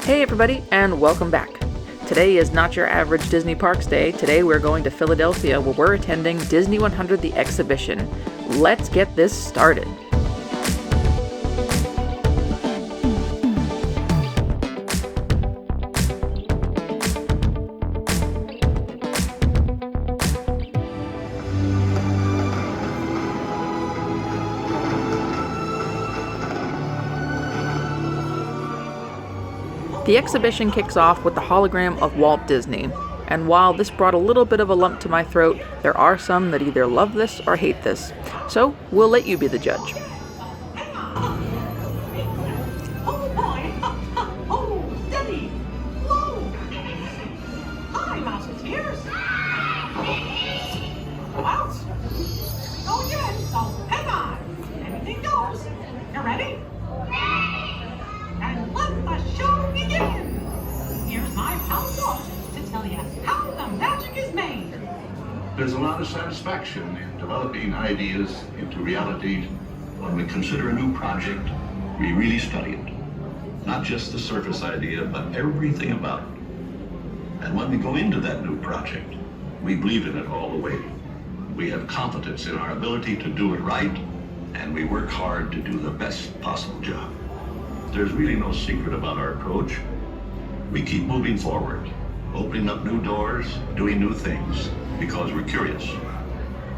Hey everybody, and welcome back. Today is not your average Disney Parks day. Today we're going to Philadelphia where we're attending Disney100 The Exhibition. Let's get this started. The exhibition kicks off with the hologram of Walt Disney, and while this brought a little bit of a lump to my throat, there are some that either love this or hate this, so we'll let you be the judge. There's a lot of satisfaction in developing ideas into reality. When we consider a new project, we really study it. Not just the surface idea, but everything about it. And when we go into that new project, we believe in it all the way. We have confidence in our ability to do it right, and we work hard to do the best possible job. There's really no secret about our approach. We keep moving forward, opening up new doors, doing new things, because we're curious.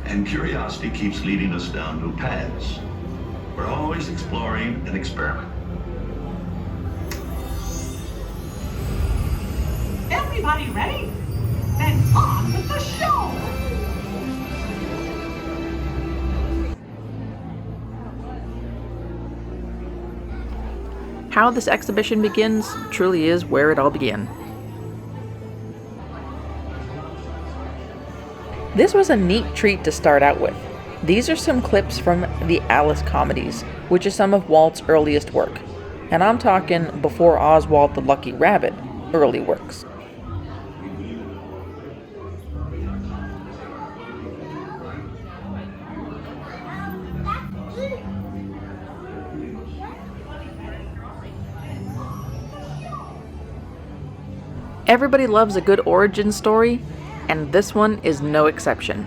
And curiosity keeps leading us down new paths. We're always exploring and experimenting. Everybody ready? Then on with the show! How this exhibition begins truly is where it all began. This was a neat treat to start out with. These are some clips from the Alice comedies, which is some of Walt's earliest work. And I'm talking before Oswald the Lucky Rabbit early works. Everybody loves a good origin story, and this one is no exception.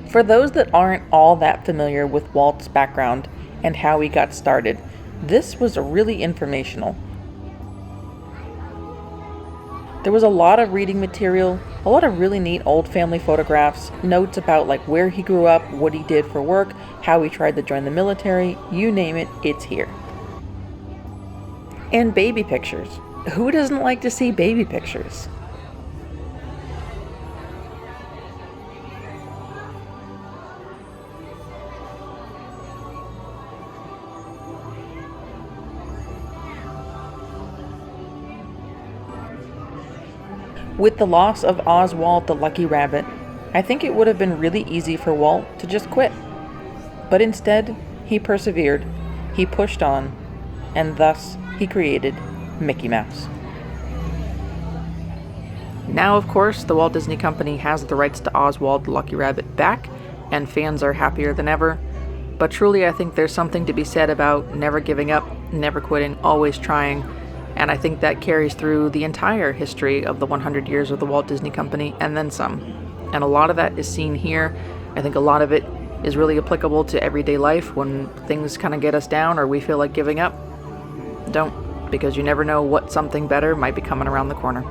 For those that aren't all that familiar with Walt's background and how he got started, this was really informational. There was a lot of reading material, a lot of really neat old family photographs, notes about like where he grew up, what he did for work, how he tried to join the military, you name it, it's here. And baby pictures. Who doesn't like to see baby pictures? With the loss of Oswald the Lucky Rabbit, I think it would have been really easy for Walt to just quit. But instead, he persevered, he pushed on, and thus he created Mickey Mouse. Now, of course, the Walt Disney Company has the rights to Oswald the Lucky Rabbit back, and fans are happier than ever. But truly, I think there's something to be said about never giving up, never quitting, always trying, and I think that carries through the entire history of the 100 years of the Walt Disney Company, and then some. And a lot of that is seen here. I think a lot of it is really applicable to everyday life when things kind of get us down or we feel like giving up. Don't, because you never know what something better might be coming around the corner.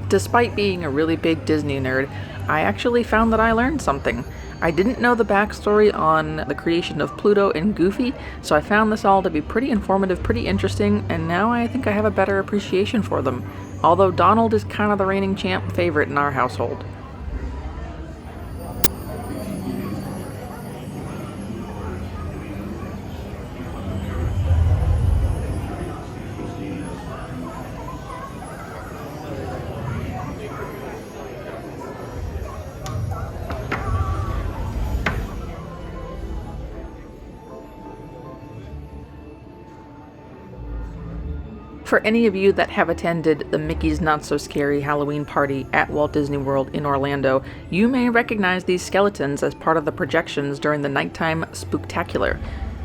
Despite being a really big Disney nerd, I actually found that I learned something. I didn't know the backstory on the creation of Pluto and Goofy, so I found this all to be pretty informative, pretty interesting, and now I think I have a better appreciation for them. Although Donald is kind of the reigning champ favorite in our household. For any of you that have attended the Mickey's Not So Scary Halloween party at Walt Disney World in Orlando, you may recognize these skeletons as part of the projections during the nighttime spooktacular.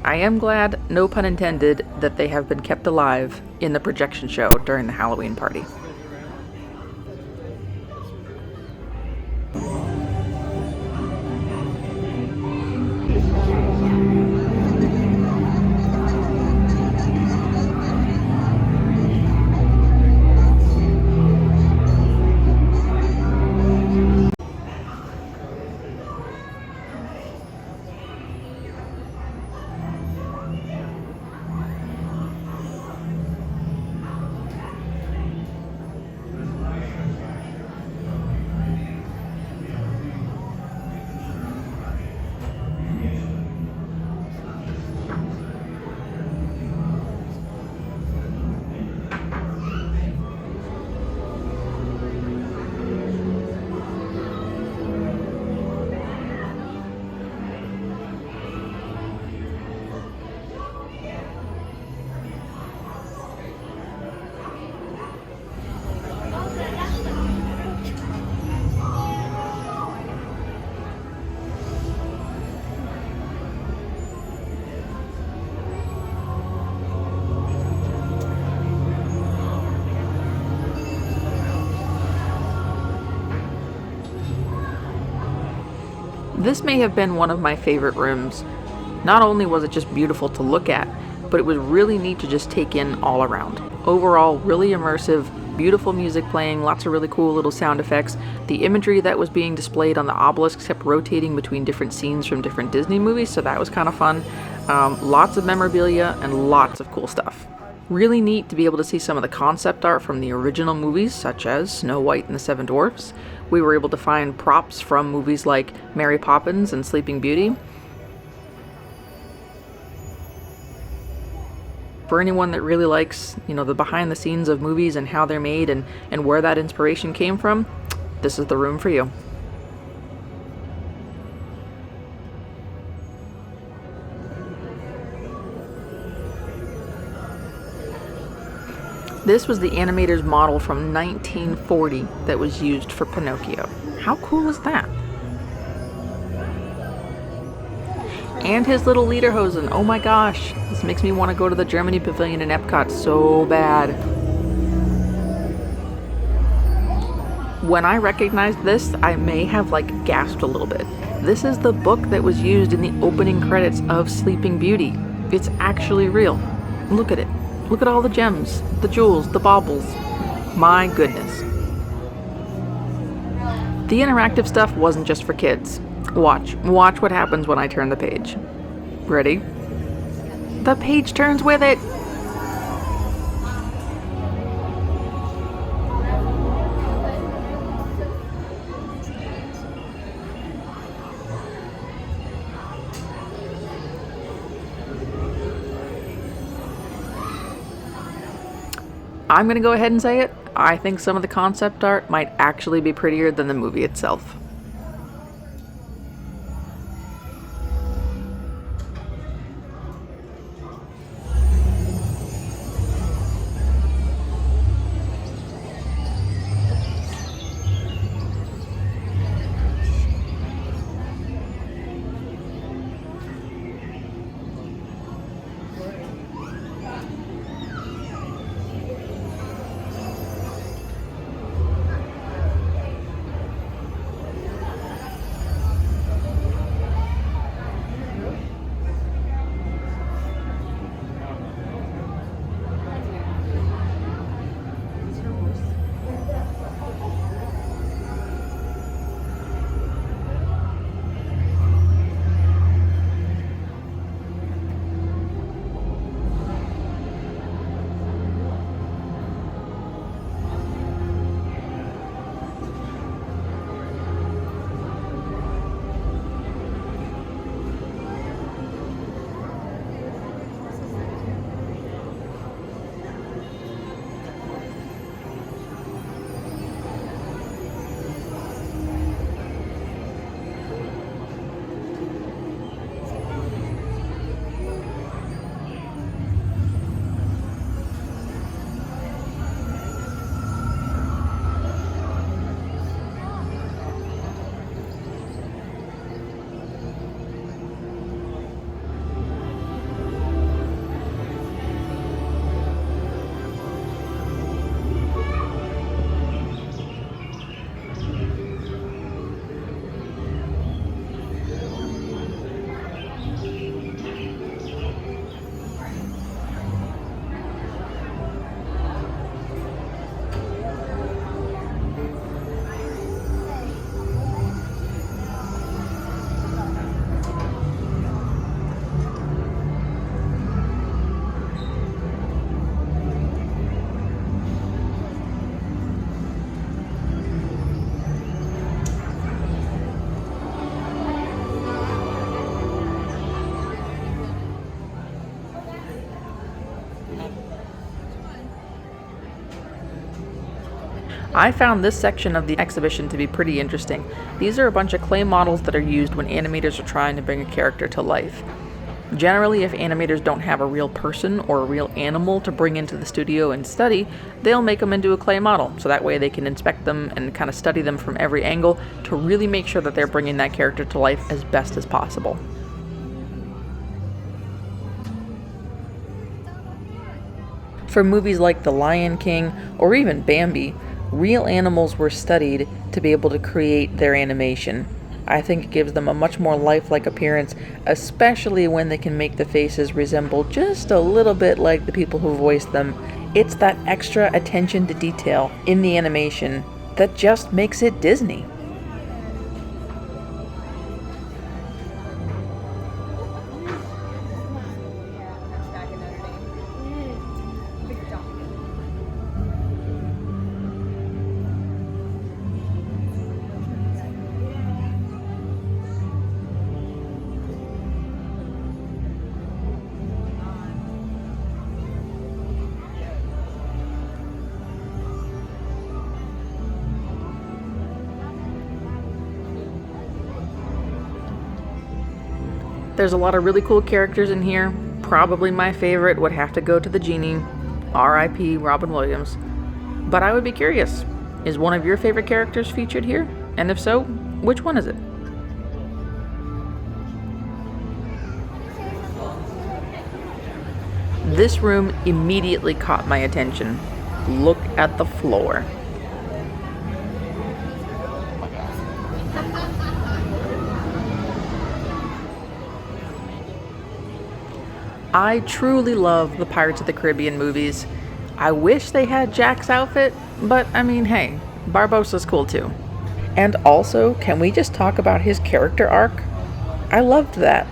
I am glad, no pun intended, that they have been kept alive in the projection show during the Halloween party. This may have been one of my favorite rooms. Not only was it just beautiful to look at, but it was really neat to just take in all around. Overall, really immersive, beautiful music playing, lots of really cool little sound effects. The imagery that was being displayed on the obelisks kept rotating between different scenes from different Disney movies, so that was kind of fun. Lots of memorabilia and lots of cool stuff. Really neat to be able to see some of the concept art from the original movies, such as Snow White and the Seven Dwarfs. We were able to find props from movies like Mary Poppins and Sleeping Beauty. For anyone that really likes, the behind the scenes of movies and how they're made and where that inspiration came from, this is the room for you. This was the animator's model from 1940 that was used for Pinocchio. How cool is that? And his little lederhosen. Oh my gosh, this makes me want to go to the Germany Pavilion in Epcot so bad. When I recognized this, I may have gasped a little bit. This is the book that was used in the opening credits of Sleeping Beauty. It's actually real. Look at it. Look at all the gems, the jewels, the baubles. My goodness. The interactive stuff wasn't just for kids. Watch what happens when I turn the page. Ready? The page turns with it. I'm going to go ahead and say it. I think some of the concept art might actually be prettier than the movie itself. I found this section of the exhibition to be pretty interesting. These are a bunch of clay models that are used when animators are trying to bring a character to life. Generally, if animators don't have a real person or a real animal to bring into the studio and study, they'll make them into a clay model, so that way they can inspect them and kind of study them from every angle to really make sure that they're bringing that character to life as best as possible. For movies like The Lion King or even Bambi, real animals were studied to be able to create their animation. I think it gives them a much more lifelike appearance, especially when they can make the faces resemble just a little bit like the people who voiced them. It's that extra attention to detail in the animation that just makes it Disney. There's a lot of really cool characters in here. Probably my favorite would have to go to the genie, R.I.P. Robin Williams. But I would be curious, is one of your favorite characters featured here? And if so, which one is it? This room immediately caught my attention. Look at the floor. I truly love the Pirates of the Caribbean movies. I wish they had Jack's outfit, but I mean, hey, Barbossa's cool too. And also, can we just talk about his character arc? I loved that.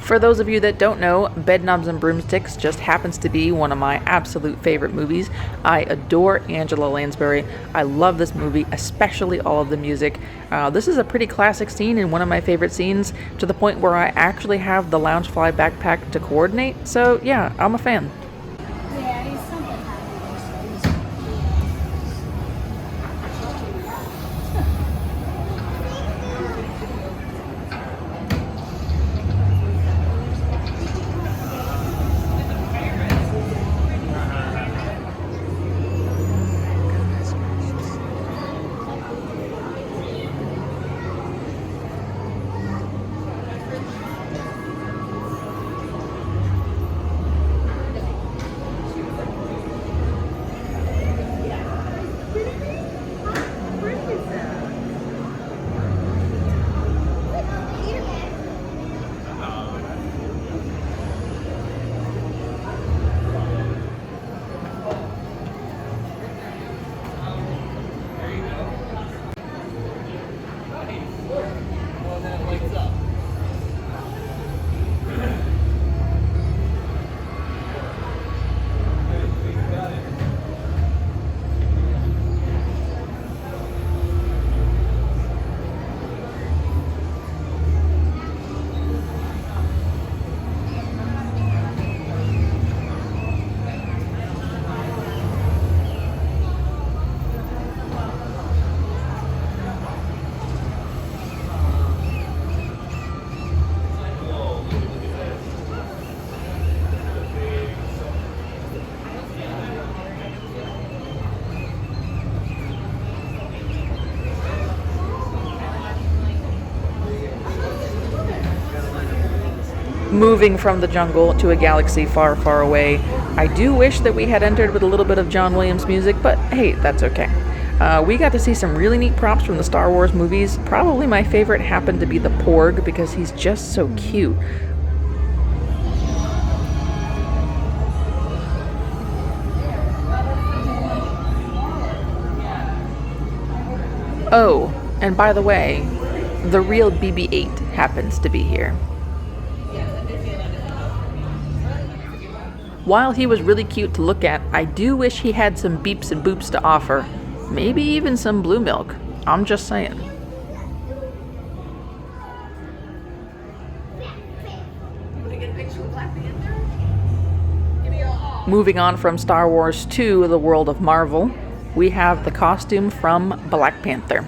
For those of you that don't know, Bedknobs and Broomsticks just happens to be one of my absolute favorite movies. I adore Angela Lansbury. I love this movie, especially all of the music. This is a pretty classic scene and one of my favorite scenes, to the point where I actually have the Loungefly backpack to coordinate. So yeah, I'm a fan. Moving from the jungle to a galaxy far, far away. I do wish that we had entered with a little bit of John Williams music, but hey, that's okay. We got to see some really neat props from the Star Wars movies. Probably my favorite happened to be the Porg because he's just so cute. Oh, and by the way, the real BB-8 happens to be here. While he was really cute to look at, I do wish he had some beeps and boops to offer. Maybe even some blue milk. I'm just saying. Moving on from Star Wars to the world of Marvel, we have the costume from Black Panther.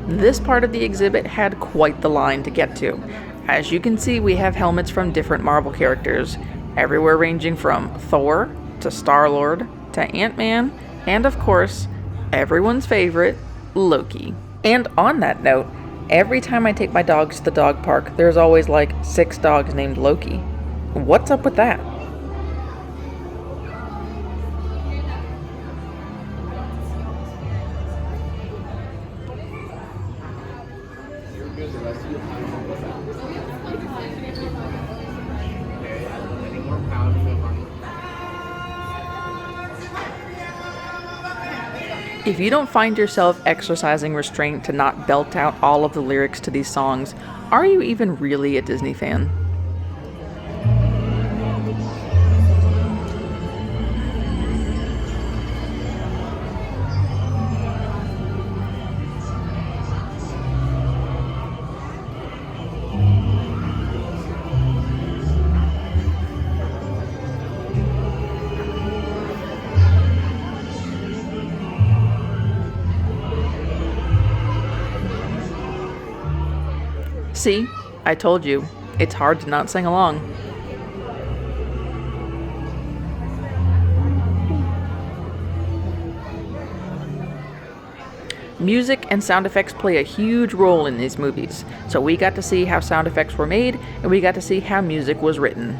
This part of the exhibit had quite the line to get to. As you can see, we have helmets from different Marvel characters, everywhere ranging from Thor to Star-Lord to Ant-Man, and of course, everyone's favorite, Loki. And on that note, every time I take my dogs to the dog park, there's always like 6 dogs named Loki. What's up with that? If you don't find yourself exercising restraint to not belt out all of the lyrics to these songs, are you even really a Disney fan? See, I told you, it's hard to not sing along. Music and sound effects play a huge role in these movies, so we got to see how sound effects were made, and we got to see how music was written.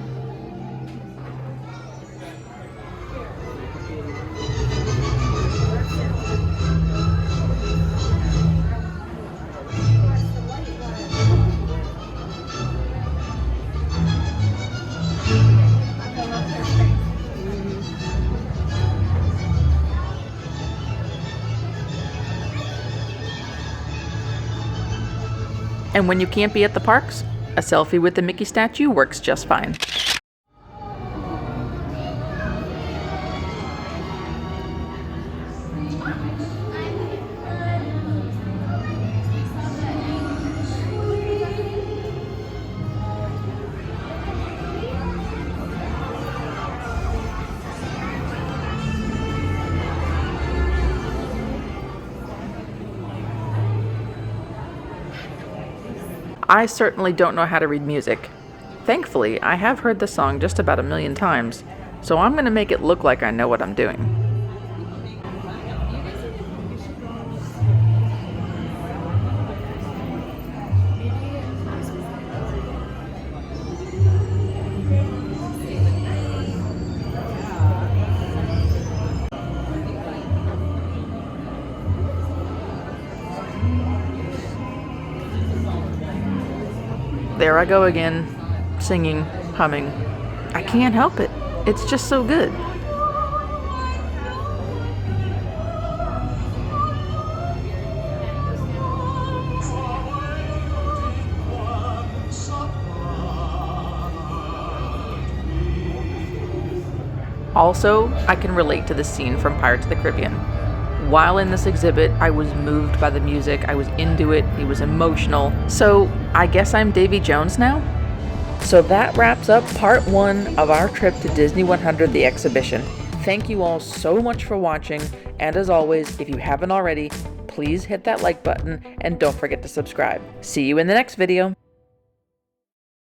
And when you can't be at the parks, a selfie with the Mickey statue works just fine. I certainly don't know how to read music. Thankfully, I have heard the song just about 1,000,000 times, so I'm going to make it look like I know what I'm doing. There I go again, singing, humming. I can't help it. It's just so good. Also, I can relate to the scene from Pirates of the Caribbean. While in this exhibit, I was moved by the music, I was into it was emotional. So I guess I'm Davy Jones now? So that wraps up part 1 of our trip to Disney100 The Exhibition. Thank you all so much for watching, and as always, if you haven't already, please hit that like button and don't forget to subscribe. See you in the next video.